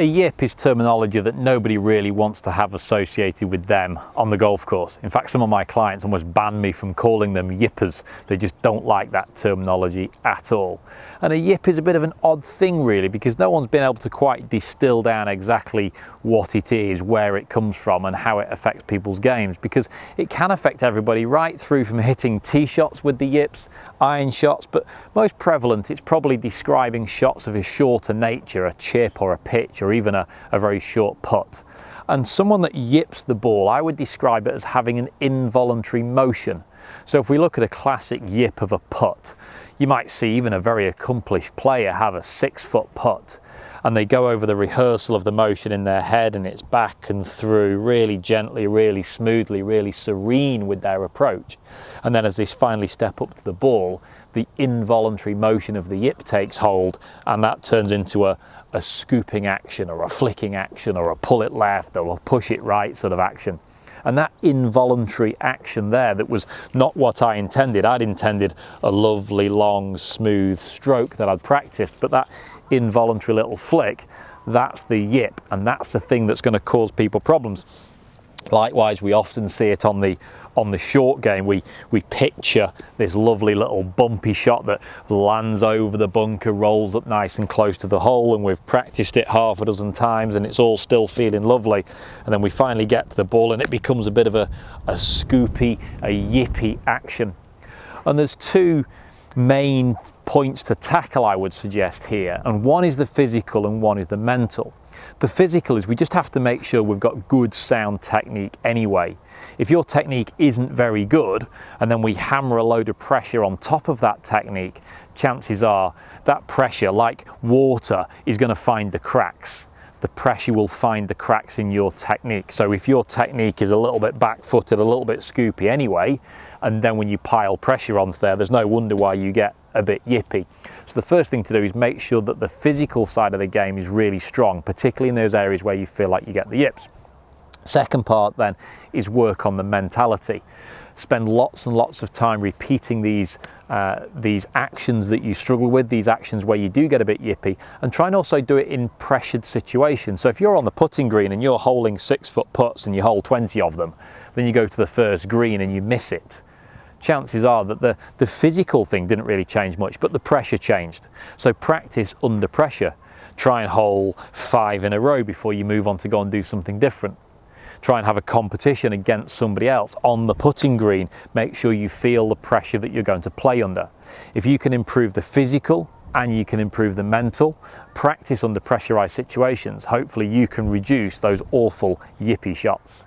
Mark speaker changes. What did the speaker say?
Speaker 1: A yip is terminology that nobody really wants to have associated with them on the golf course. In fact, some of my clients almost ban me from calling them yippers. They just don't like that terminology at all. And a yip is a bit of an odd thing really, because no one's been able to quite distill down exactly what it is, where it comes from and how it affects people's games, because it can affect everybody right through from hitting tee shots with the yips, iron shots, but most prevalent it's probably describing shots of a shorter nature, a chip or a pitch or even a very short putt. And someone that yips the ball, I would describe it as having an involuntary motion. So if we look at a classic yip of a putt, you might see even a very accomplished player have a 6-foot putt, and they go over the rehearsal of the motion in their head, and it's back and through really gently, really smoothly, really serene with their approach. And then as they finally step up to the ball, the involuntary motion of the yip takes hold, and that turns into a scooping action or a flicking action or a pull it left or a push it right sort of action. And that involuntary action there, that was not what I intended. I'd intended a lovely, long, smooth stroke that I'd practiced, but that involuntary little flick, that's the yip, and that's the thing that's going to cause people problems. Likewise, we often see it on the short game. We picture this lovely little bumpy shot that lands over the bunker, rolls up nice and close to the hole, and we've practiced it half a dozen times and it's all still feeling lovely, and then we finally get to the ball and it becomes a bit of a scoopy, a yippy action. And there's two main points to tackle, I would suggest here, and one is the physical and one is the mental. The physical is we just have to make sure we've got good sound technique anyway. If your technique isn't very good and then we hammer a load of pressure on top of that technique, chances are that pressure, like water, is going to find the cracks. The pressure will find the cracks in your technique. So if your technique is a little bit back-footed, a little bit scoopy anyway, and then when you pile pressure onto there's no wonder why you get a bit yippy. So the first thing to do is make sure that the physical side of the game is really strong, particularly in those areas where you feel like you get the yips. Second part then is work on the mentality. Spend lots and lots of time repeating these actions that you struggle with, these actions where you do get a bit yippy, and try and also do it in pressured situations. So if you're on the putting green and you're holding 6-foot putts and you hold 20 of them, then you go to the first green and you miss it, chances are that the physical thing didn't really change much, but the pressure changed. So practice under pressure. Try and hole 5 in a row before you move on to go and do something different. Try and have a competition against somebody else on the putting green. Make sure you feel the pressure that you're going to play under. If you can improve the physical and you can improve the mental, practice under pressurized situations, hopefully you can reduce those awful yippy shots.